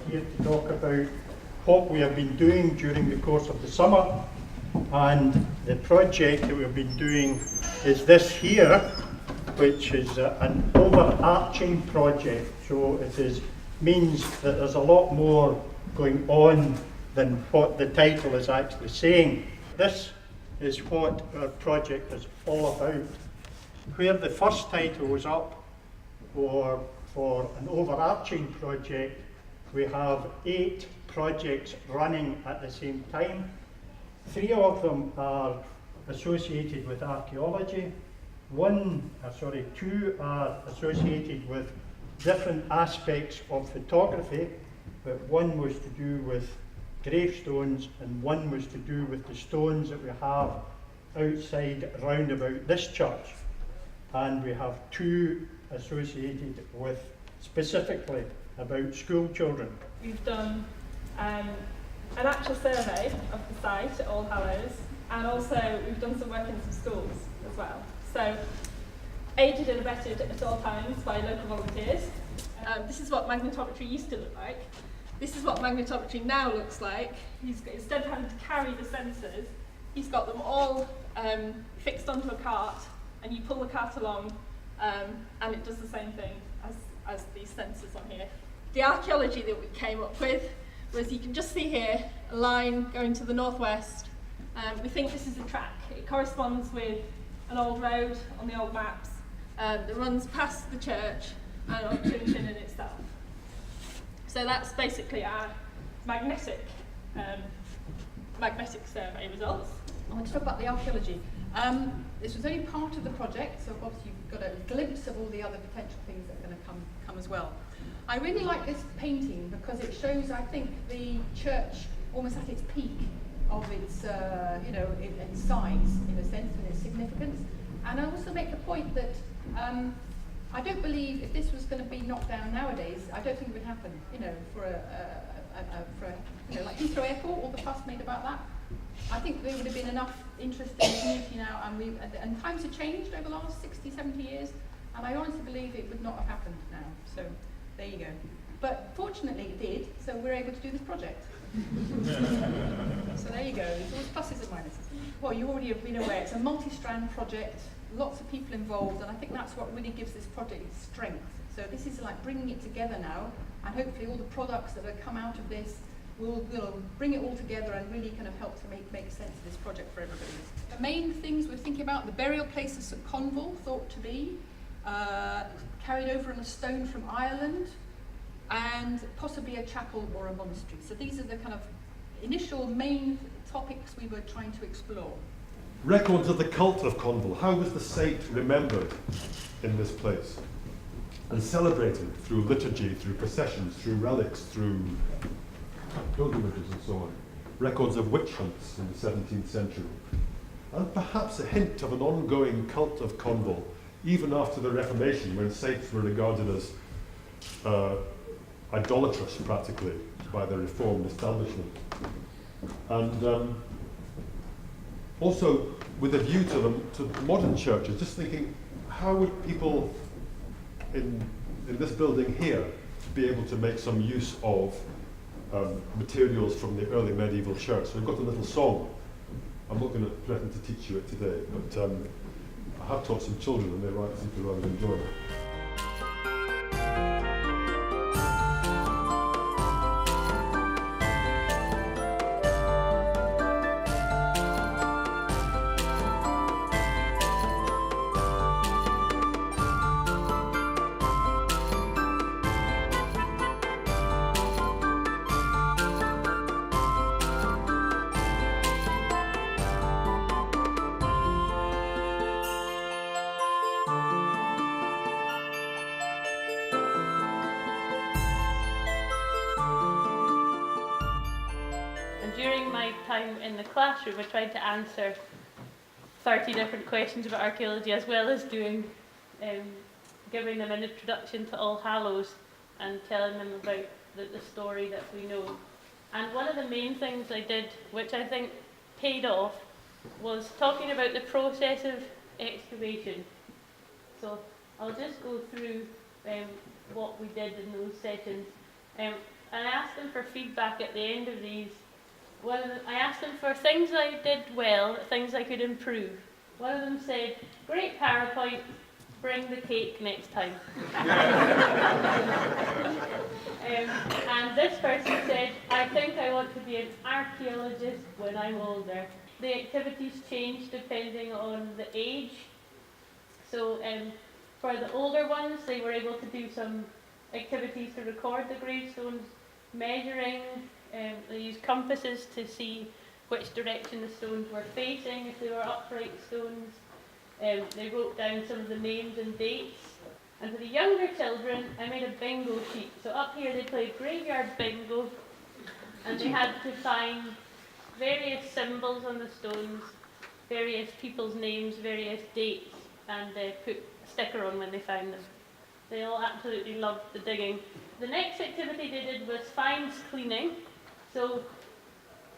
here to talk about what we have been doing during the course of the summer. And the project that we've been doing is this here, which is an overarching project. So means that there's a lot more going on than what the title is actually saying. This is what our project is all about. Where the first title was up for an overarching project, we have 8 projects running at the same time. 3 of them are associated with archaeology. 2 are associated with different aspects of photography, but 1 was to do with gravestones and 1 was to do with the stones that we have outside round about this church. And we have 2 associated with specifically about school children. We've done an actual survey of the site at All Hallows, and also we've done some work in some schools as well. So, aided and abetted at all times by local volunteers. This is what magnetometry used to look like. This is what magnetometry now looks like. Instead of having to carry the sensors, he's got them all fixed onto a cart, and you pull the cart along, and it does the same thing as these sensors on here. The archaeology that we came up with was, you can just see here a line going to the northwest. We think this is a track. It corresponds with an old road on the old maps that runs past the church and on to Inchinnan itself. So that's basically our magnetic survey results. I want to talk about the archaeology. This was only part of the project, so obviously you've got a glimpse of all the other potential things that are going to come as well. I really like this painting because it shows, I think, the church almost at its peak of its, its size, in a sense, and its significance. And I also make the point that I don't believe if this was going to be knocked down nowadays, I don't think it would happen. Like Heathrow Airport, all the fuss made about that. I think there would have been enough interest in the community now, and times have changed over the last 60, 70 years, and I honestly believe it would not have happened now. So there you go. But fortunately it did, so we're able to do this project. So there you go. There's always pluses and minuses. Well, you already have been aware, it's a multi-strand project, lots of people involved, and I think that's what really gives this project its strength. So this is like bringing it together now, and hopefully all the products that have come out of this will bring it all together and really kind of help to make sense of this project for everybody. The main things we're thinking about, the burial place of St Conville, thought to be carried over on a stone from Ireland, and possibly a chapel or a monastery. So these are the kind of initial main topics we were trying to explore. Records of the cult of Conville. How was the saint remembered in this place and celebrated through liturgy, through processions, through relics, through pilgrimages and so on? Records of witch hunts in the 17th century. And perhaps a hint of an ongoing cult of Conville even after the Reformation, when saints were regarded as idolatrous practically by the Reformed establishment. And also with a view to modern churches, just thinking, how would people in this building here be able to make some use of materials from the early medieval church? So we've got a little song. I'm not going to threaten to teach you it today, but I have taught some children and they seem to rather enjoy it. During my time in the classroom, I tried to answer 30 different questions about archaeology, as well as giving them an introduction to All Hallows and telling them about the story that we know. And one of the main things I did, which I think paid off, was talking about the process of excavation. So I'll just go through what we did in those sessions. and I asked them for feedback at the end of these. I asked them for things I did well, things I could improve. One of them said, "Great PowerPoint, bring the cake next time." And this person said, "I think I want to be an archaeologist when I'm older." The activities change depending on the age. So for the older ones, they were able to do some activities to record the gravestones, measuring. They used compasses to see which direction the stones were facing, if they were upright stones. They wrote down some of the names and dates. And for the younger children, I made a bingo sheet. So up here they played graveyard bingo, and they had to find various symbols on the stones, various people's names, various dates, and put a sticker on when they found them. They all absolutely loved the digging. The next activity they did was finds cleaning. So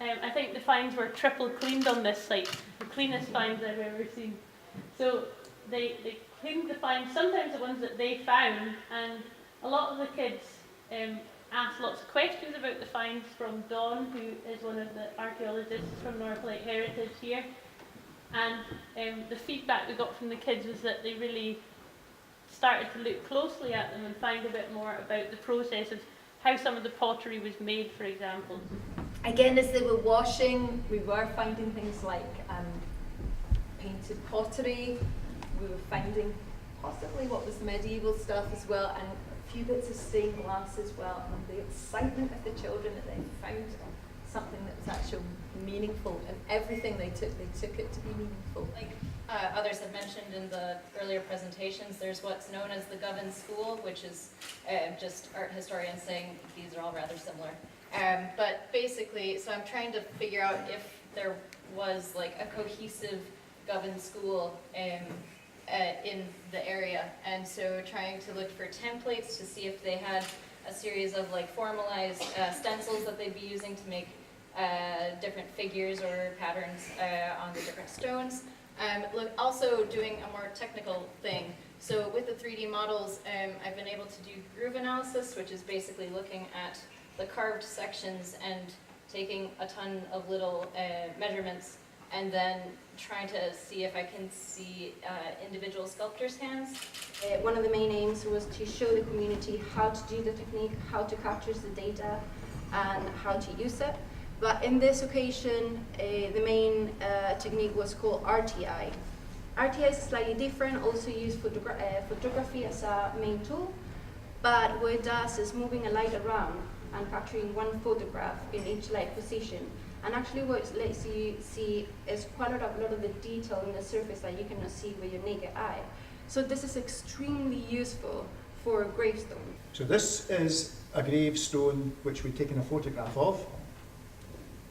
I think the finds were triple cleaned on this site, the cleanest finds I've ever seen. So they cleaned the finds, sometimes the ones that they found, and a lot of the kids asked lots of questions about the finds from Dawn, who is one of the archaeologists from North Lake Heritage here. And the feedback we got from the kids was that they really started to look closely at them and find a bit more about the process of how some of the pottery was made, for example. Again, as they were washing, we were finding things like painted pottery. We were finding possibly what was medieval stuff as well, and a few bits of stained glass as well. And the excitement of the children that they found something that was actually meaningful, and everything they took it to be meaningful. Like others have mentioned in the earlier presentations, there's what's known as the Govan School, which is just art historians saying these are all rather similar. But basically, so I'm trying to figure out if there was like a cohesive Govan School in the area, and so trying to look for templates to see if they had a series of like formalized stencils that they'd be using to make different figures or patterns on the different stones. Also doing a more technical thing. So with the 3D models, I've been able to do groove analysis, which is basically looking at the carved sections and taking a ton of little measurements and then trying to see if I can see individual sculptors' hands. One of the main aims was to show the community how to do the technique, how to capture the data, and how to use it. But in this occasion, the main technique was called RTI. RTI is slightly different, also used photography as a main tool, but what it does is moving a light around and capturing one photograph in each light position. And actually what it lets you see is quite a lot of the detail in the surface that you cannot see with your naked eye. So this is extremely useful for gravestones. So this is a gravestone which we've taken a photograph of,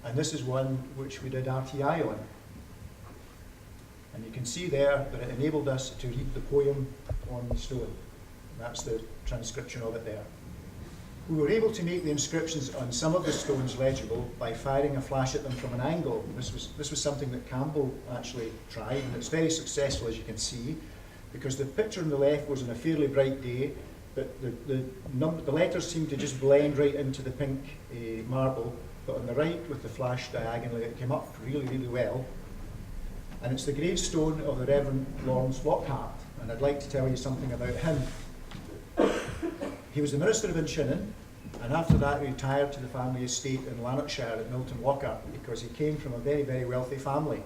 and this is one which we did RTI on. And you can see there that it enabled us to read the poem on the stone. That's the transcription of it there. We were able to make the inscriptions on some of the stones legible by firing a flash at them from an angle. This was something that Campbell actually tried, and it's very successful, as you can see, because the picture on the left was on a fairly bright day, but the letters seemed to just blend right into the pink marble, but on the right, with the flash diagonally, it came up really, really well. And it's the gravestone of the Reverend Lawrence Lockhart, and I'd like to tell you something about him. He was the Minister of Inchinnan, and after that he retired to the family estate in Lanarkshire at Milton Lockhart, because he came from a very, very wealthy family.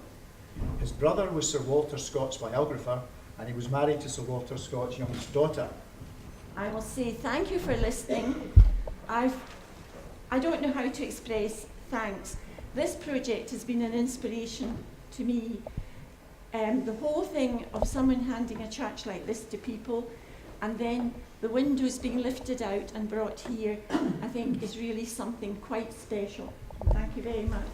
His brother was Sir Walter Scott's biographer, and he was married to Sir Walter Scott's youngest daughter. I will say thank you for listening. I don't know how to express thanks. This project has been an inspiration to me. The whole thing of someone handing a church like this to people, and then the windows being lifted out and brought here, I think is really something quite special. Thank you very much.